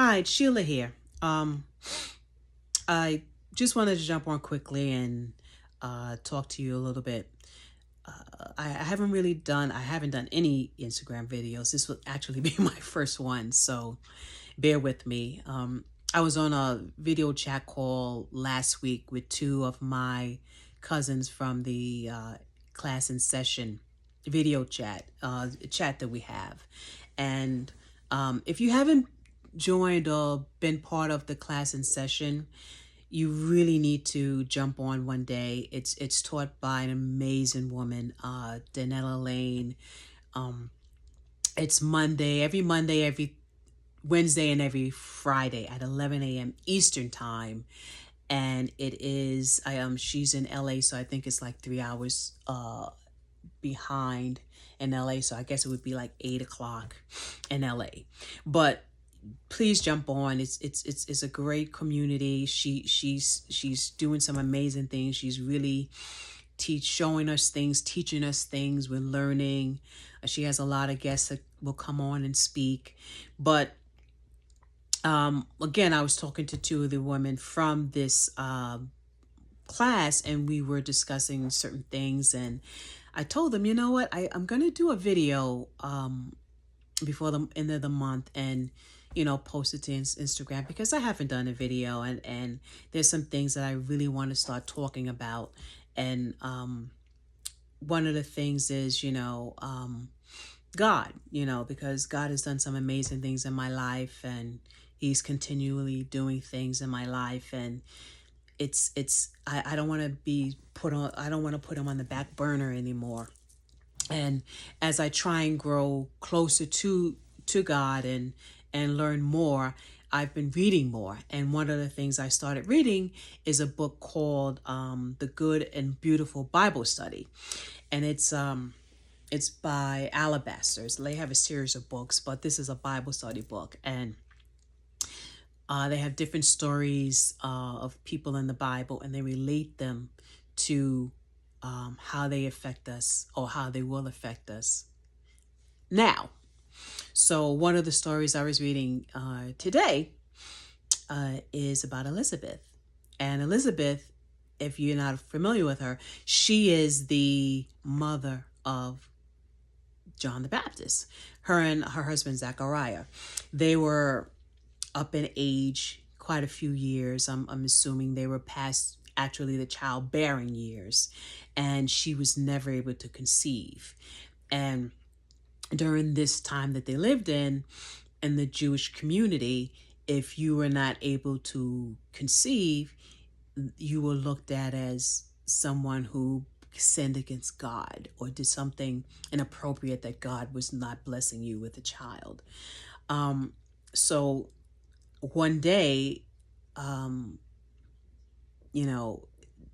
Hi, it's Sheila here. Um, I just wanted to jump on quickly and talk to you a little bit. I haven't done any Instagram videos. This will actually be my first one, so bear with me. I was on a video chat call last week with two of my cousins from the class in session video chat that we have. And if you haven't joined or been part of the class in session, you really need to jump on one day. It's taught by an amazing woman, Danella Lane. Um, it's every Monday, every Wednesday, and every Friday at 11 a.m. Eastern time. And she's in LA, so I think it's like 3 hours behind in LA. So I guess it would be like 8 o'clock in LA. But please jump on. It's a great community. She's doing some amazing things. She's really showing us things, teaching us things. We're learning. She has a lot of guests that will come on and speak. But again, I was talking to two of the women from this class, and we were discussing certain things. And I told them, you know what, I'm going to do a video before the end of the month and post it to Instagram, because I haven't done a video, and there's some things that I really want to start talking about. And one of the things is God, because God has done some amazing things in my life, and he's continually doing things in my life. And I don't want to I don't want to put him on the back burner anymore. And as I try and grow closer to God and learn more, I've been reading more. And one of the things I started reading is a book called The Good and Beautiful Bible Study. And it's by Alabasters. They have a series of books, but this is a Bible study book. And they have different stories of people in the Bible, and they relate them to how they affect us, or how they will affect us now. So one of the stories I was reading today is about Elizabeth. And Elizabeth, if you're not familiar with her, she is the mother of John the Baptist. Her and her husband, Zachariah, they were up in age quite a few years. I'm assuming they were past actually the childbearing years, and she was never able to conceive. And during this time that they lived in the Jewish community, if you were not able to conceive, you were looked at as someone who sinned against God or did something inappropriate, that God was not blessing you with a child. So one day,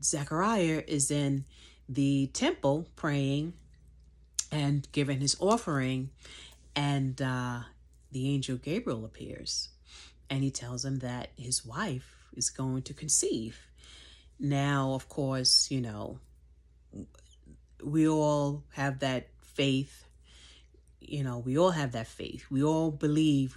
Zechariah is in the temple praying and giving his offering, and the angel Gabriel appears, and he tells him that his wife is going to conceive. Now, of course, we all have that faith. We all have that faith. We all believe,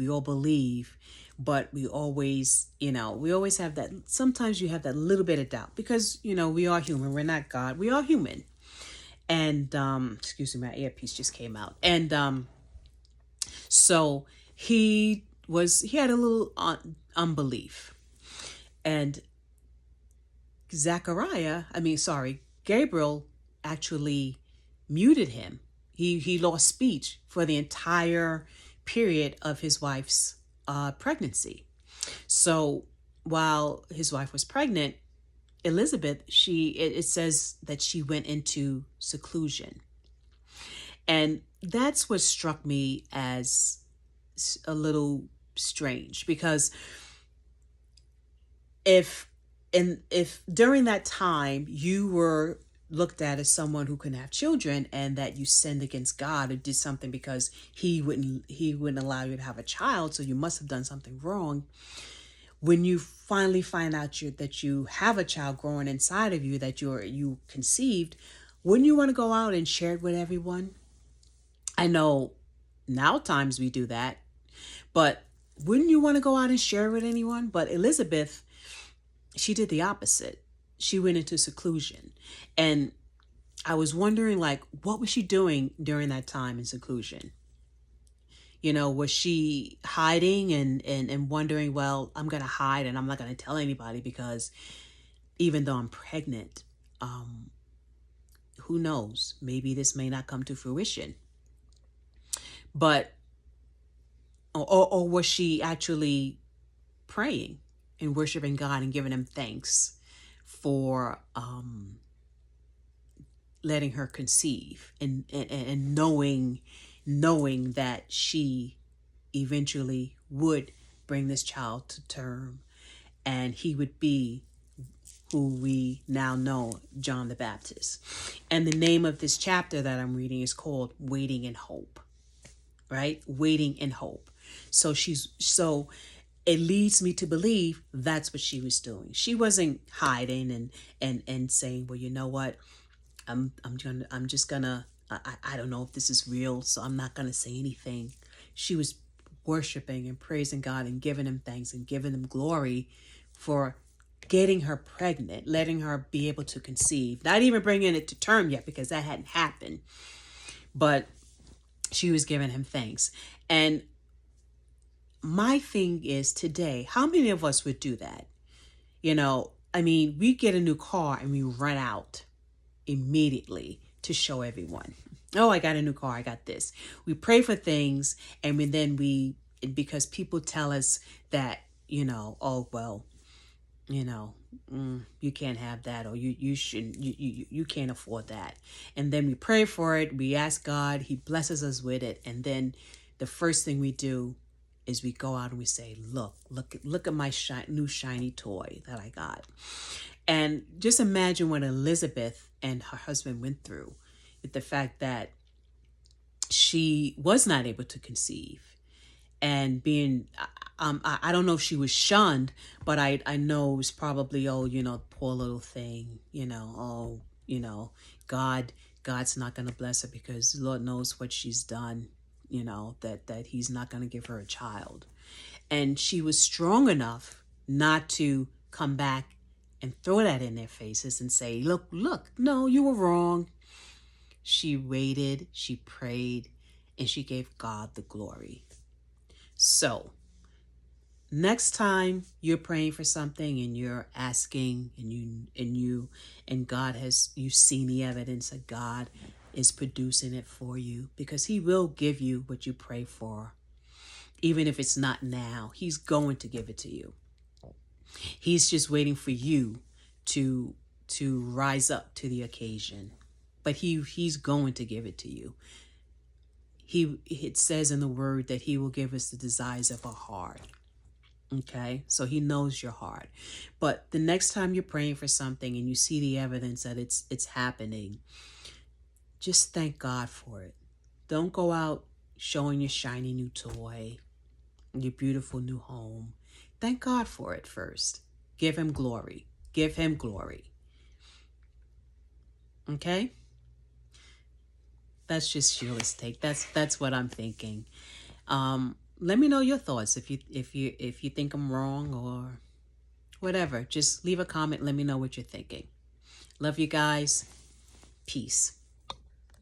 but we always have that. Sometimes you have that little bit of doubt, because, we are human. We're not God. We are human. And, excuse me, my earpiece just came out. And, so he had a little unbelief, and Gabriel actually muted him. He lost speech for the entire period of his wife's pregnancy. So while his wife was pregnant, Elizabeth, it says that she went into seclusion. And that's what struck me as a little strange, because if during that time you were looked at as someone who couldn't have children, and that you sinned against God or did something because he wouldn't allow you to have a child, so you must have done something wrong. When you finally find out that you have a child growing inside of you, that you conceived, wouldn't you want to go out and share it with everyone? I know now times we do that, but wouldn't you want to go out and share it with anyone? But Elizabeth, she did the opposite. She went into seclusion. And I was wondering, like, what was she doing during that time in seclusion? You know, was she hiding and wondering, well, I'm going to hide and I'm not going to tell anybody because even though I'm pregnant, um, who knows? Maybe this may not come to fruition. But, or was she actually praying and worshiping God and giving him thanks for letting her conceive and knowing that she eventually would bring this child to term and he would be who we now know, John the Baptist. And the name of this chapter that I'm reading is called Waiting in Hope, right? Waiting in Hope. So it leads me to believe that's what she was doing. She wasn't hiding and saying, well, you know what? I don't know if this is real, so I'm not gonna say anything. She was worshiping and praising God and giving him thanks and giving him glory for getting her pregnant, letting her be able to conceive, not even bringing it to term yet because that hadn't happened. But she was giving him thanks. And my thing is today, how many of us would do that? You know, I mean, we get a new car and we run out immediately to show everyone. Oh, I got a new car. I got this. We pray for things and because people tell us that, you know, oh, well, you know, you can't have that, or you shouldn't, you can't afford that. And then we pray for it. We ask God, he blesses us with it. And then the first thing we do is we go out and we say, look at my new shiny toy that I got. And just imagine what Elizabeth and her husband went through with the fact that she was not able to conceive and being, I don't know if she was shunned, but I know it was probably, oh, you know, poor little thing, you know, oh, you know, God's not going to bless her because Lord knows what she's done, you know, that he's not going to give her a child. And she was strong enough not to come back and throw that in their faces and say, look, no, you were wrong. She waited, she prayed, and she gave God the glory. So next time you're praying for something and you're asking and God has, you've seen the evidence that God is producing it for you, because he will give you what you pray for. Even if it's not now, he's going to give it to you. He's just waiting for you to rise up to the occasion. But he's going to give it to you. It says in the word that he will give us the desires of our heart. Okay, so he knows your heart. But the next time you're praying for something and you see the evidence that it's happening, just thank God for it. Don't go out showing your shiny new toy, your beautiful new home. Thank God for it first. Give him glory. Give him glory. Okay? That's just Sheila's take. That's what I'm thinking. Let me know your thoughts if you think I'm wrong or whatever. Just leave a comment. Let me know what you're thinking. Love you guys. Peace.